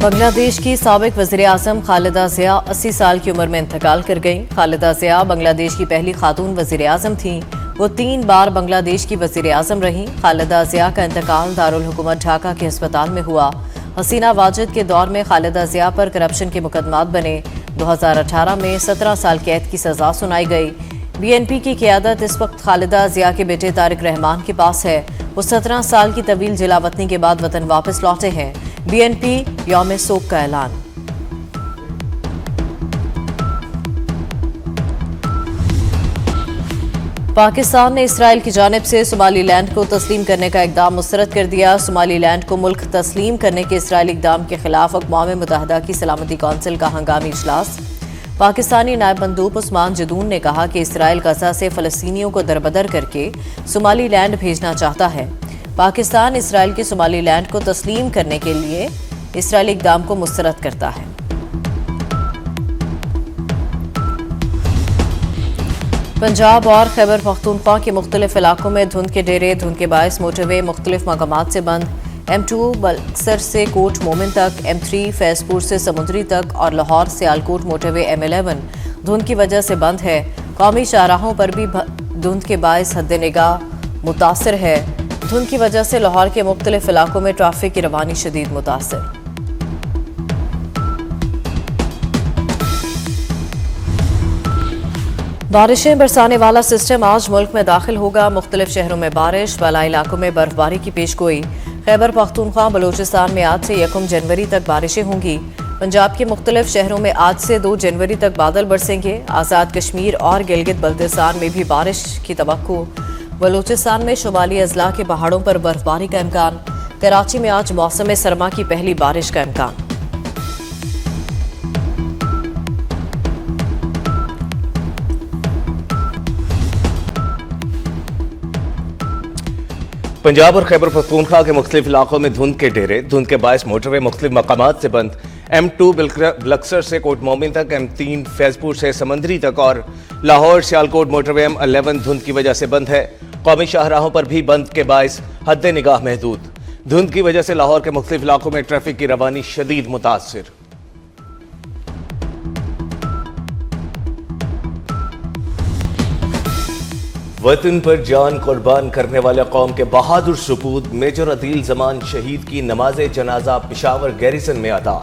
بنگلہ دیش کی سابق وزیر اعظم خالدہ ضیاء 80 سال کی عمر میں انتقال کر گئیں۔ خالدہ ضیاء بنگلہ دیش کی پہلی خاتون وزیر اعظم تھیں۔ وہ 3 بار بنگلہ دیش کی وزیر اعظم رہیں۔ خالدہ ضیاء کا انتقال دارالحکومت ڈھاکہ کے ہسپتال میں ہوا۔ حسینہ واجد کے دور میں خالدہ ضیاء پر کرپشن کے مقدمات بنے۔ 2018 میں 17 سال قید کی سزا سنائی گئی۔ بی این پی کی قیادت اس وقت خالدہ ضیاء کے بیٹے طارق رحمان کے پاس ہے۔ وہ 17 سال کی طویل جلا وطنی کے بعد وطن واپس لوٹے ہیں۔ بی این پی یوم سوگ کا اعلان۔ پاکستان نے اسرائیل کی جانب سے صومالی لینڈ کو تسلیم کرنے کا اقدام مسترد کر دیا۔ صومالی لینڈ کو ملک تسلیم کرنے کے اسرائیلی اقدام کے خلاف اقوام متحدہ کی سلامتی کونسل کا ہنگامی اجلاس۔ پاکستانی نائب مندوب عثمان جدون نے کہا کہ اسرائیل غزہ سے فلسطینیوں کو دربدر کر کے صومالی لینڈ بھیجنا چاہتا ہے۔ پاکستان اسرائیل کے صومالی لینڈ کو تسلیم کرنے کے لیے اسرائیلی اقدام کو مسترد کرتا ہے۔ پنجاب اور خیبر پختونخوا کے مختلف علاقوں میں دھند کے ڈیرے، دھند کے باعث موٹر وے مختلف مقامات سے بند۔ M2 بلکسر سے کوٹ مومن تک، M3 فیض پور سے سمندری تک اور لاہور سیالکوٹ موٹر وے M11 دھند کی وجہ سے بند ہے۔ قومی شاہراہوں پر بھی دھند کے باعث حد نگاہ متاثر ہے۔ دھند کی وجہ سے لاہور کے مختلف علاقوں میں ٹریفک کی روانی شدید متاثر۔ بارشیں برسانے والا سسٹم آج ملک میں داخل ہوگا۔ مختلف شہروں میں بارش، بالائی علاقوں میں برف باری کی پیش گوئی۔ خیبر پختونخوا بلوچستان میں آج سے 1 جنوری تک بارشیں ہوں گی۔ پنجاب کے مختلف شہروں میں آج سے 2 جنوری تک بادل برسیں گے۔ آزاد کشمیر اور گلگت بلتستان میں بھی بارش کی توقع۔ بلوچستان میں شمالی اضلاع کے پہاڑوں پر برف باری کا امکان۔ کراچی میں آج موسم سرما کی پہلی بارش کا امکان۔ پنجاب اور خیبر پختونخوا کے مختلف علاقوں میں دھند کے ڈیرے، دھند کے باعث موٹر وے مختلف مقامات سے بند۔ M2 بلکسر سے کوٹ مومن تک، M3 فیض پور سے سمندری تک اور لاہور سیالکوٹ موٹر وے M11 دھند کی وجہ سے بند ہے۔ قومی شاہراہوں پر بھی بند کے باعث حد نگاہ محدود۔ دھند کی وجہ سے لاہور کے مختلف علاقوں میں ٹریفک کی روانی شدید متاثر۔ وطن پر جان قربان کرنے والے قوم کے بہادر سپوت میجر عدیل زمان شہید کی نماز جنازہ پشاور گیریزن میں ادا۔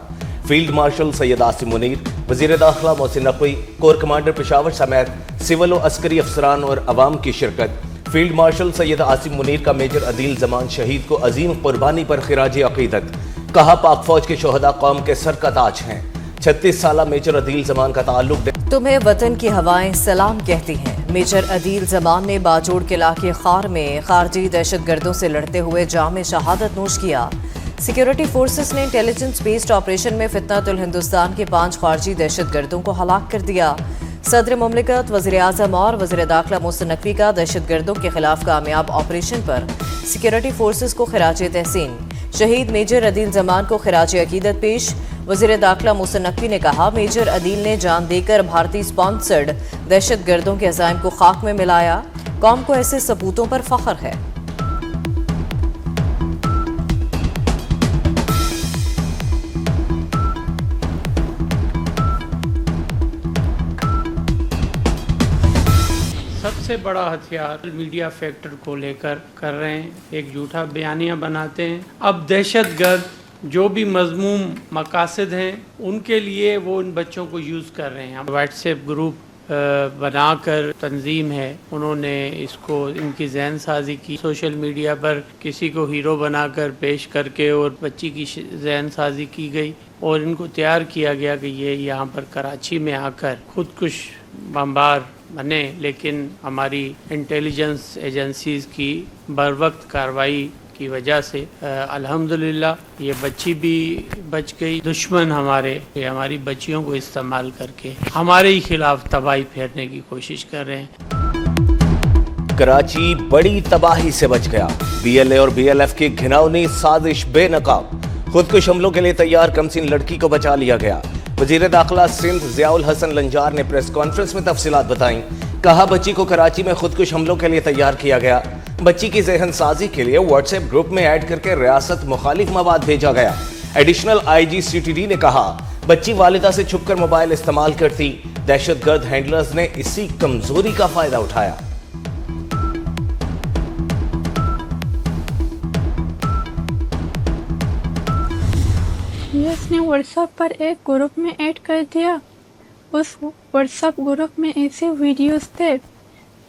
فیلڈ مارشل سید عاصم منیر، وزیر داخلہ محسن نقوی، کور کمانڈر پشاور سمیت سول و عسکری افسران اور عوام کی شرکت۔ فیلڈ مارشل سید عاصم منیر کا میجر عدیل زمان شہید کو عظیم قربانی پر خراج عقیدت۔ کہا پاک فوج کے شہداء قوم کے سر کا تاج ہیں۔ 36 سالہ میجر عدیل زمان کا تعلق تمہیں وطن کی ہوائیں سلام کہتی ہیں۔ میجر عدیل زمان نے باجوڑ قلعہ کے خار میں خارجی دہشت گردوں سے لڑتے ہوئے جام شہادت نوش کیا۔ سیکیورٹی فورسز نے انٹیلیجنس بیسڈ آپریشن میں فتنۃ الہندوستان کے 5 خارجی دہشت گردوں کو ہلاک کر دیا۔ صدر مملکت، وزیر اعظم اور وزیر داخلہ محسن نقوی کا دہشت گردوں کے خلاف کامیاب آپریشن پر سیکیورٹی فورسز کو خراج تحسین۔ شہید میجر عدیل زمان کو خراج عقیدت پیش۔ وزیر داخلہ محسن نقوی نے کہا میجر عدیل نے جان دے کر بھارتی سپانسرڈ دہشت گردوں کے عزائم کو خاک میں ملایا۔ قوم کو ایسے سپوتوں پر فخر ہے۔ سب سے بڑا ہتھیار میڈیا فیکٹر کو لے کر رہے ہیں، ایک جھوٹا بیانیہ بناتے ہیں۔ اب دہشت گرد جو بھی مذموم مقاصد ہیں ان کے لیے وہ ان بچوں کو یوز کر رہے ہیں۔ واٹس ایپ گروپ بنا کر تنظیم ہے، انہوں نے اس کو ان کی ذہن سازی کی، سوشل میڈیا پر کسی کو ہیرو بنا کر پیش کر کے اور بچی کی ذہن سازی کی گئی اور ان کو تیار کیا گیا کہ یہ یہاں پر کراچی میں آ کر خودکش بمبار بنے، لیکن ہماری انٹیلیجنس ایجنسیز کی بروقت کارروائی کی وجہ سے الحمدللہ یہ بچی بھی بچ گئی۔ دشمن ہماری بچیوں کو استعمال کر کے ہمارے ہی خلاف تباہی پھیرنے کی کوشش کر رہے ہیں۔ کراچی بڑی تباہی سے بچ گیا۔ BLA اور BLF کی گھناؤنی سازش بے نقاب۔ خودکش حملوں کے لیے تیار کمسین لڑکی کو بچا لیا گیا۔ وزیر داخلہ سندھ ضیاء الحسن لنجار نے پریس کانفرنس میں تفصیلات بتائیں۔ کہا بچی کو کراچی میں خودکش حملوں کے لیے تیار کیا گیا۔ بچی کی ذہن سازی کے لیے واٹس ایپ گروپ میں ایڈ کر کے ریاست مخالف مواد بھیجا گیا۔ ایڈیشنل IG CTD نے کہا بچی والدہ سے چھپ کر موبائل استعمال کرتی، دہشت گرد ہینڈلرز نے اسی کمزوری کا فائدہ اٹھایا۔ اس نے واٹس ایپ پر ایک گروپ میں ایڈ کر دیا۔ اس واٹس ایپ گروپ میں ایسے ویڈیوز تھے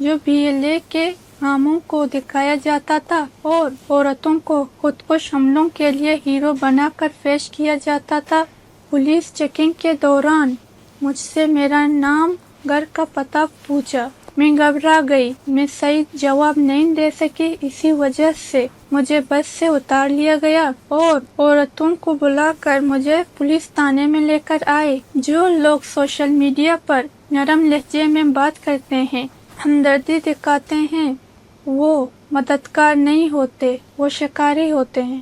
جو BLA کے ناموں کو دکھایا جاتا تھا اور عورتوں کو خودکش حملوں کے لیے ہیرو بنا کر پیش کیا جاتا تھا۔ پولیس چیکنگ کے دوران مجھ سے میرا نام، گھر کا پتہ پوچھا۔ میں گھبرا گئی، میں صحیح جواب نہیں دے سکی، اسی وجہ سے مجھے بس سے اتار لیا گیا اور عورتوں کو بلا کر مجھے پولیس تھانے میں لے کر آئے۔ جو لوگ سوشل میڈیا پر نرم لہجے میں بات کرتے ہیں، ہمدردی دکھاتے ہیں، وہ مددگار نہیں ہوتے، وہ شکاری ہوتے ہیں۔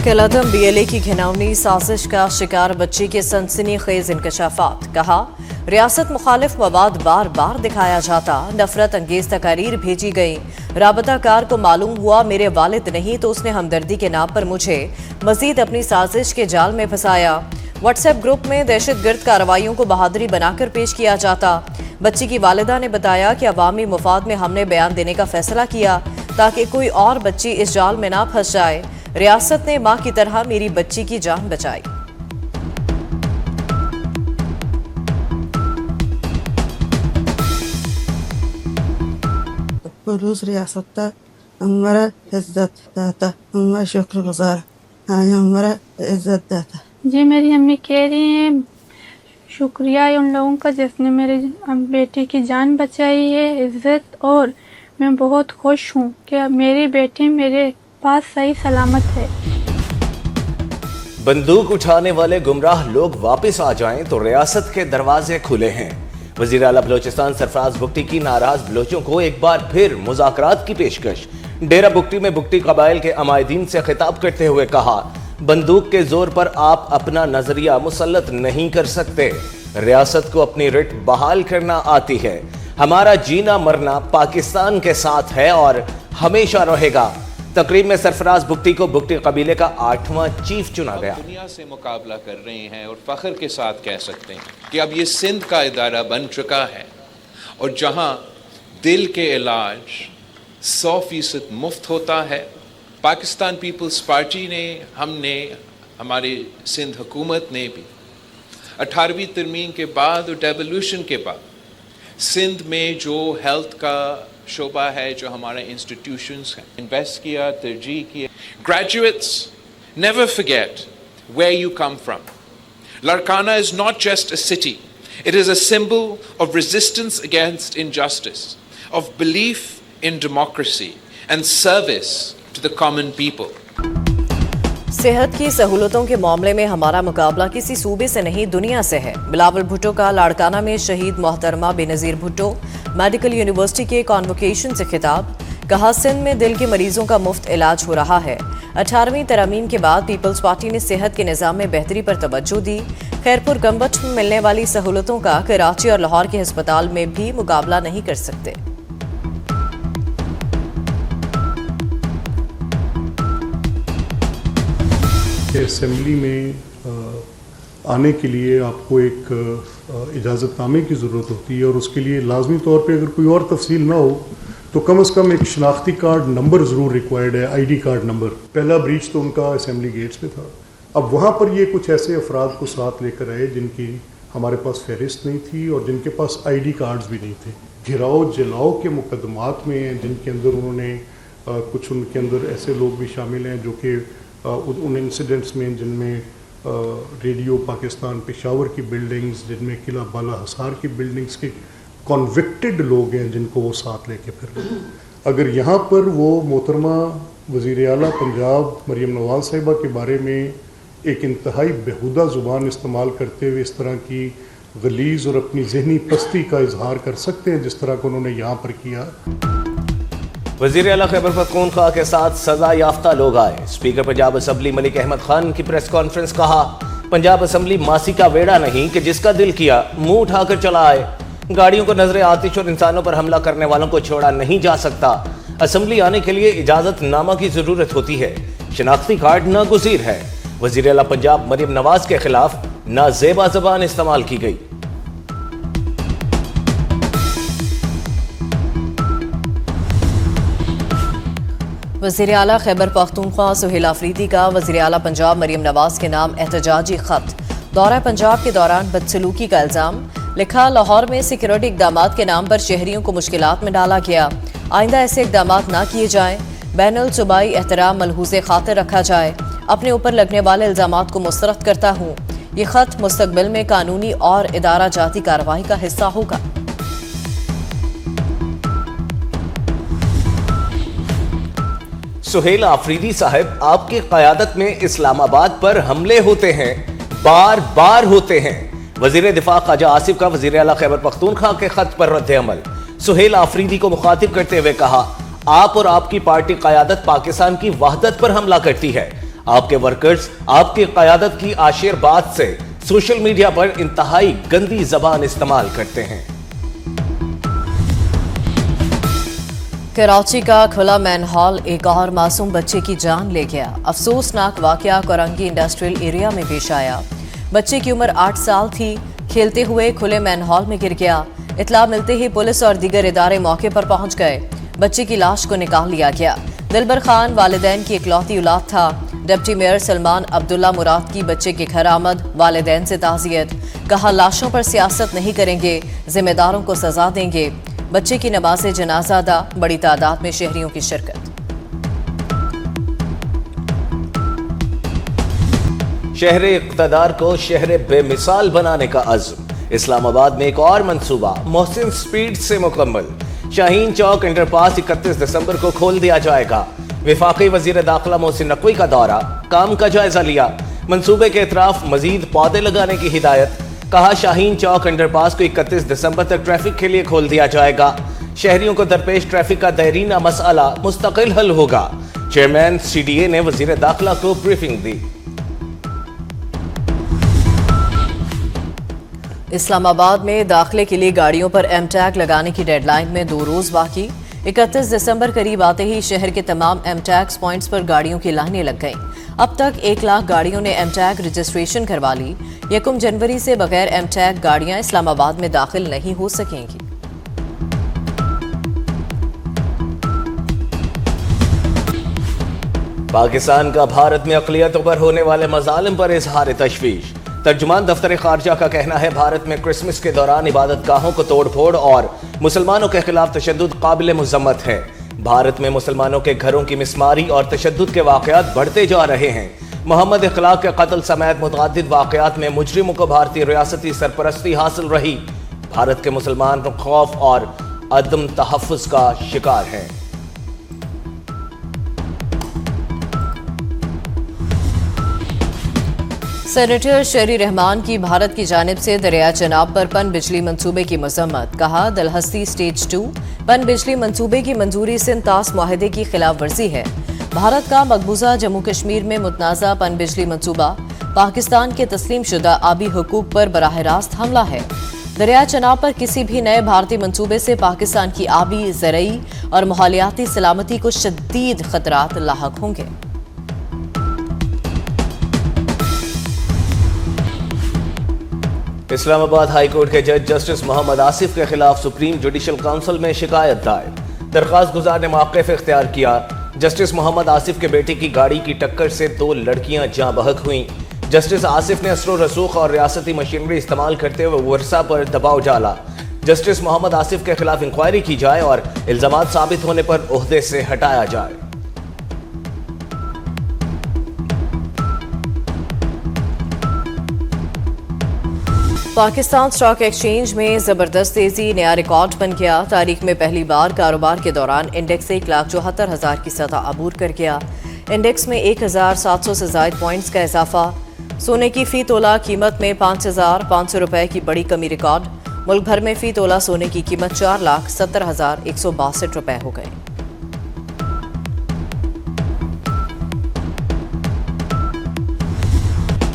کالعدم BLA کی گھناؤنی سازش کا شکار بچی کے سنسنی خیز انکشافات، کہا ریاست مخالف مواد بار بار دکھایا جاتا، نفرت انگیز تقاریر بھیجی گئی، رابطہ کار کو معلوم ہوا میرے والد نہیں تو اس نے ہمدردی کے نام پر مجھے مزید اپنی سازش کے جال میں پھنسایا۔ واٹس ایپ گروپ میں دہشت گرد کارروائیوں کو بہادری بنا کر پیش کیا جاتا۔ بچی کی والدہ نے بتایا کہ عوامی مفاد میں ہم نے بیان دینے کا فیصلہ کیا تاکہ کوئی اور بچی اس جال میں نہ پھنس جائے۔ ریاست نے ماں کی طرح میری بچی کی جان بچائی۔ پولیس ریاست ہمارا عزت دیتا، ہمارا شکر گزار، ہمارا عزت دیتا۔ جی میری امی کہہ رہی ہیں شکریہ ان لوگوں کا جس نے میرے بیٹی کی جان بچائی ہے، عزت، اور میں بہت خوش ہوں کہ میری بیٹی میرے پاس صحیح سلامت ہے۔ بندوق اٹھانے والے گمراہ لوگ واپس آ جائیں تو ریاست کے دروازے کھلے ہیں۔ وزیر اعلیٰ بلوچستان سرفراز بگٹی کی ناراض بلوچوں کو ایک بار پھر مذاکرات کی پیشکش۔ ڈیرہ بگٹی میں بگٹی قبائل کے عمائدین سے خطاب کرتے ہوئے کہا بندوق کے زور پر آپ اپنا نظریہ مسلط نہیں کر سکتے، ریاست کو اپنی رٹ بحال کرنا آتی ہے، ہمارا جینا مرنا پاکستان کے ساتھ ہے اور ہمیشہ رہے گا۔ تقریب میں سرفراز بگٹی کو بگٹی قبیلے کا 8واں چیف چنا گیا۔ دنیا سے مقابلہ کر رہے ہیں اور فخر کے ساتھ کہہ سکتے ہیں کہ اب یہ سندھ کا ادارہ بن چکا ہے، اور جہاں دل کے علاج 100% مفت ہوتا ہے۔ پاکستان پیپلز پارٹی نے، ہم نے، ہمارے سندھ حکومت نے بھی 18ویں ترمیم کے بعد اور ڈیولوشن کے بعد سندھ میں جو ہیلتھ کا شعبہ ہے، جو ہمارے انسٹیٹیوشنز ہیں، انویسٹ کیا، ترجیح کیا۔ Graduates never forget where you come from. Larkana is not just a city. It is a symbol of resistance against injustice, of belief in democracy and service to the common people. صحت کی سہولتوں کے معاملے میں ہمارا مقابلہ کسی صوبے سے نہیں، دنیا سے ہے۔ بلاول بھٹو کا لاڑکانہ میں شہید محترمہ بے نظیر بھٹو میڈیکل یونیورسٹی کے کانوکیشن سے خطاب، کہا سندھ میں دل کے مریضوں کا مفت علاج ہو رہا ہے۔ 18ویں ترامیم کے بعد پیپلز پارٹی نے صحت کے نظام میں بہتری پر توجہ دی۔ خیرپور گمبٹ میں ملنے والی سہولتوں کا کراچی اور لاہور کے ہسپتال میں بھی مقابلہ نہیں کر سکتے۔ اسمبلی میں آنے کے لیے آپ کو ایک اجازت نامے کی ضرورت ہوتی ہے، اور اس کے لیے لازمی طور پہ اگر کوئی اور تفصیل نہ ہو تو کم از کم ایک شناختی کارڈ نمبر ضرور ریکوائرڈ ہے، ID کارڈ نمبر۔ پہلا بریچ تو ان کا اسمبلی گیٹس پہ تھا۔ اب وہاں پر یہ کچھ ایسے افراد کو ساتھ لے کر آئے جن کی ہمارے پاس فہرست نہیں تھی اور جن کے پاس ID کارڈز بھی نہیں تھے۔ گھراؤ جلاؤ کے مقدمات میں ہیں جن کے اندر انہوں نے کچھ، ان کے اندر ایسے لوگ بھی شامل ہیں جو کہ ان انسیڈنٹس میں جن میں ریڈیو پاکستان پشاور کی بلڈنگز، جن میں قلعہ بالا حصار کی بلڈنگز کے کنوکٹڈ لوگ ہیں جن کو وہ ساتھ لے کے پھر رہے ہیں۔ اگر یہاں پر وہ محترمہ وزیر اعلیٰ پنجاب مریم نواز صاحبہ کے بارے میں ایک انتہائی بیہودہ زبان استعمال کرتے ہوئے اس طرح کی غلیظ اور اپنی ذہنی پستی کا اظہار کر سکتے ہیں جس طرح کہ انہوں نے یہاں پر کیا۔ وزیر اعلیٰ خیبر پختونخوا کے ساتھ سزا یافتہ لوگ آئے۔ اسپیکر پنجاب اسمبلی ملک احمد خان کی پریس کانفرنس، کہا پنجاب اسمبلی ماسی کا ویڑا نہیں کہ جس کا دل کیا منہ اٹھا کر چلا آئے۔ گاڑیوں کو نظر آتش اور انسانوں پر حملہ کرنے والوں کو چھوڑا نہیں جا سکتا۔ اسمبلی آنے کے لیے اجازت نامہ کی ضرورت ہوتی ہے، شناختی کارڈ ناگزیر ہے۔ وزیر اعلیٰ پنجاب مریم نواز کے خلاف نازیبا زبان استعمال کی گئی۔ وزیر اعلیٰ خیبر پختونخوا سہیل آفریدی کا وزیر اعلیٰ پنجاب مریم نواز کے نام احتجاجی خط۔ دورہ پنجاب کے دوران بدسلوکی کا الزام، لکھا لاہور میں سیکیورٹی اقدامات کے نام پر شہریوں کو مشکلات میں ڈالا گیا، آئندہ ایسے اقدامات نہ کیے جائیں، بین الصوبائی احترام ملحوظ خاطر رکھا جائے، اپنے اوپر لگنے والے الزامات کو مسترد کرتا ہوں، یہ خط مستقبل میں قانونی اور ادارہ جاتی کارروائی کا حصہ ہوگا۔ سہیل آفریدی صاحب، آپ کی قیادت میں اسلام آباد پر حملے ہوتے ہیں، بار بار ہوتے ہیں۔ وزیر دفاع خواجہ آصف کا وزیر اعلیٰ خیبر پختونخوا کے خط پر رد عمل۔ سہیل آفریدی کو مخاطب کرتے ہوئے کہا، آپ اور آپ کی پارٹی قیادت پاکستان کی وحدت پر حملہ کرتی ہے۔ آپ کے ورکرز آپ کی قیادت کی آشیر بات سے سوشل میڈیا پر انتہائی گندی زبان استعمال کرتے ہیں۔ کراچی کا کھلا مین ہال ایک اور معصوم بچے کی جان لے گیا۔ افسوسناک واقعہ کورنگی انڈسٹریل ایریا میں پیش آیا۔ بچے کی عمر 8 سال تھی، کھیلتے ہوئے کھلے مین ہال میں گر گیا۔ اطلاع ملتے ہی پولیس اور دیگر ادارے موقع پر پہنچ گئے۔ بچے کی لاش کو نکال لیا گیا۔ دلبر خان والدین کی اکلوتی اولاد تھا۔ ڈپٹی میئر سلمان عبداللہ مراد کی بچے کے گھر آمد، والدین سے تعزیت، کہا لاشوں پر سیاست نہیں کریں گے، ذمہ داروں کو سزا دیں گے۔ بچے کی نماز جنازہ ادا، بڑی تعداد میں شہریوں کی شرکت۔ شہر اقتدار کو شہر بے مثال بنانے کا عزم۔ اسلام آباد میں ایک اور منصوبہ محسن سپیڈ سے مکمل۔ شاہین چوک انڈر پاس 31 دسمبر کو کھول دیا جائے گا۔ وفاقی وزیر داخلہ محسن نقوی کا دورہ، کام کا جائزہ لیا۔ منصوبے کے اطراف مزید پودے لگانے کی ہدایت، کہا شاہین چوک انڈر پاس کو 31 دسمبر تک ٹریفک کے لیے کھول دیا جائے گا۔ شہریوں کو درپیش ٹریفک کا دیرینہ مسئلہ مستقل حل ہوگا۔ چیئرمین CDA نے وزیر داخلہ کو بریفنگ دی۔ اسلام آباد میں داخلے کے لیے گاڑیوں پر ایم ٹیگ لگانے کی ڈیڈ لائن میں 2 روز باقی۔ 31 دسمبر قریب آتے ہی شہر کے تمام ایم ٹیگز پوائنٹس پر گاڑیوں کی لائنیں لگ گئیں۔ اب تک 1 لاکھ گاڑیوں نے ایم ٹیگ رجسٹریشن کروا لی۔ 1 جنوری سے بغیر ایم ٹیگ گاڑیاں اسلام آباد میں داخل نہیں ہو سکیں گی۔ پاکستان کا بھارت میں اقلیتوں پر ہونے والے مظالم پر اظہار تشویش۔ ترجمان دفتر خارجہ کا کہنا ہے بھارت میں کرسمس کے دوران عبادت گاہوں کو توڑ پھوڑ اور مسلمانوں کے خلاف تشدد قابل مذمت ہے۔ بھارت میں مسلمانوں کے گھروں کی مسماری اور تشدد کے واقعات بڑھتے جا رہے ہیں۔ محمد اخلاق کے قتل سمیت متعدد واقعات میں مجرموں کو بھارتی ریاستی سرپرستی حاصل رہی۔ بھارت کے مسلمان خوف اور عدم تحفظ کا شکار ہیں۔ سینیٹر شہری رحمان کی بھارت کی جانب سے دریائے چناب پر پن بجلی منصوبے کی مذمت، کہا دلہستی سٹیج 2 پن بجلی منصوبے کی منظوری سندھ طاس معاہدے کی خلاف ورزی ہے۔ بھارت کا مقبوضہ جموں کشمیر میں متنازع پن بجلی منصوبہ پاکستان کے تسلیم شدہ آبی حقوق پر براہ راست حملہ ہے۔ دریائے چناب پر کسی بھی نئے بھارتی منصوبے سے پاکستان کی آبی، زرعی اور ماحولیاتی سلامتی کو شدید خطرات لاحق ہوں گے۔ اسلام آباد ہائی کورٹ کے جج جسٹس محمد آصف کے خلاف سپریم جوڈیشل کونسل میں شکایت دائر۔ درخواست گزار نے موقف اختیار کیا۔ جسٹس محمد آصف کے بیٹے کی گاڑی کی ٹکر سے 2 لڑکیاں جاں بحق ہوئیں۔ جسٹس آصف نے اثر و رسوخ اور ریاستی مشینری استعمال کرتے ہوئے ورثہ پر دباؤ ڈالا۔ جسٹس محمد آصف کے خلاف انکوائری کی جائے اور الزامات ثابت ہونے پر عہدے سے ہٹایا جائے۔ پاکستان اسٹاک ایکسچینج میں زبردست تیزی، نیا ریکارڈ بن گیا۔ تاریخ میں پہلی بار کاروبار کے دوران انڈیکس 1,74,000 کی سطح عبور کر گیا۔ انڈیکس میں 1,700 سے زائد پوائنٹس کا اضافہ۔ سونے کی فی تولہ قیمت میں 5,500 روپے کی بڑی کمی ریکارڈ۔ ملک بھر میں فی تولہ سونے کی قیمت 4,70,162 روپے ہو گئی۔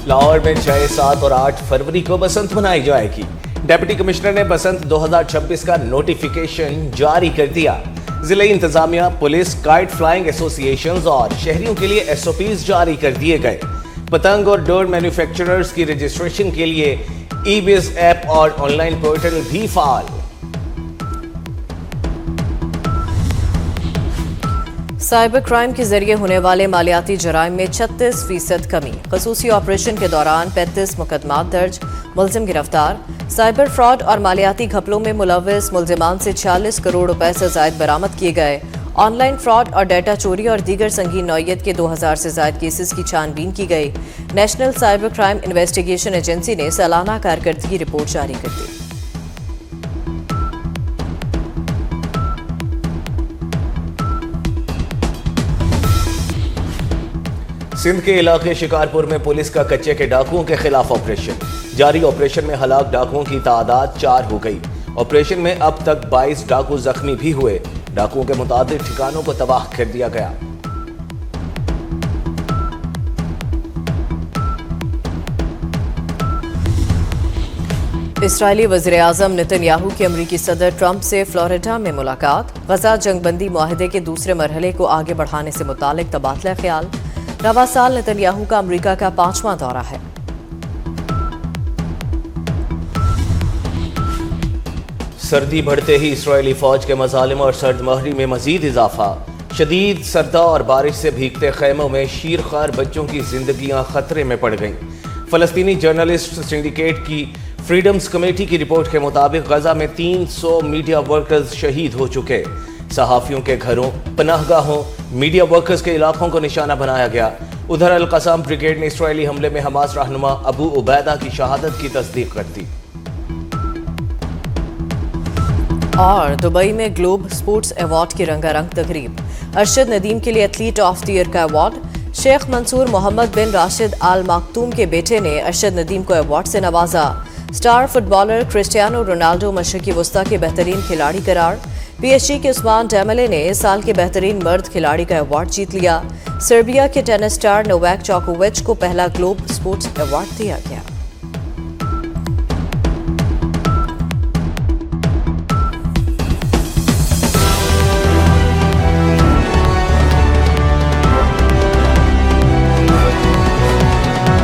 لاہور میں 6, 7 اور 8 فروری کو بسنت منائی جائے گی۔ ڈپٹی کمشنر نے بسنت 2026 کا نوٹیفیکیشن جاری کر دیا۔ ضلعی انتظامیہ، پولیس، کائٹ فلائنگ ایسوسی ایشنز اور شہریوں کے لیے SOPs جاری کر دیے گئے۔ پتنگ اور ڈرون مینوفیکچررز کی رجسٹریشن کے لیے ای بیز ایپ اور آن لائن پورٹل بھی فعال۔ سائبر کرائم کے ذریعے ہونے والے مالیاتی جرائم میں 36% کمی، خصوصی آپریشن کے دوران 35 مقدمات درج، ملزم گرفتار۔ سائبر فراڈ اور مالیاتی گھپلوں میں ملوث ملزمان سے 40 کروڑ روپے سے زائد برآمد کیے گئے۔ آن لائن فراڈ اور ڈیٹا چوری اور دیگر سنگین نوعیت کے 2000 سے زائد کیسز کی چھان بین کی گئی۔ National cyber crime investigation agency نے سالانہ کارکردگی رپورٹ جاری کر دی۔ سندھ کے علاقے شکارپور میں پولیس کا کچے کے ڈاکوؤں کے خلاف آپریشن جاری۔ آپریشن میں ہلاک ڈاکوؤں کی تعداد 4 ہو گئی۔ آپریشن میں اب تک 22 ڈاکو زخمی بھی ہوئے۔ ڈاکوؤں کے متعدد ٹھکانوں کو تباہ کر دیا گیا۔ اسرائیلی وزیر اعظم نتن یاہو کی امریکی صدر ٹرمپ سے فلوریڈا میں ملاقات۔ غزہ جنگ بندی معاہدے کے دوسرے مرحلے کو آگے بڑھانے سے متعلق تبادلہ خیال۔ رواں سال نتن یاہو کا امریکہ کا 5واں دورہ ہے۔ سردی بڑھتے ہی اسرائیلی فوج کے مظالم اور سرد مہری میں مزید اضافہ۔ شدید سردہ اور بارش سے بھیگتے خیموں میں شیرخوار بچوں کی زندگیاں خطرے میں پڑ گئیں۔ فلسطینی جرنلسٹ سنڈیکیٹ کی فریڈمز کمیٹی کی رپورٹ کے مطابق غزہ میں 300 میڈیا ورکرز شہید ہو چکے۔ صحافیوں کے گھروں، پناہ گاہوں، میڈیا ورکرز کے علاقوں کو نشانہ بنایا گیا۔ ادھر القسام بریگیڈ نے اسرائیلی حملے میں حماس رہنما ابو عبیدہ کی شہادت کی تصدیق کر دی۔ اور دبئی میں گلوب سپورٹس ایوارڈ کی رنگا رنگ تقریب۔ ارشد ندیم کے لیے ایتھلیٹ آف دی ایئر کا ایوارڈ۔ شیخ منصور محمد بن راشد آل مختوم کے بیٹے نے ارشد ندیم کو ایوارڈ سے نوازا۔ Star footballer Cristiano Ronaldo مشرقی وسطی کے بہترین کھلاڑی قرار۔ پی ایس جی کے عثمان ڈیمبلے نے سال کے بہترین مرد کھلاڑی کا ایوارڈ جیت لیا۔ سربیا کے ٹینس سٹار نوواک جوکووچ کو پہلا گلوب سپورٹس ایوارڈ دیا گیا۔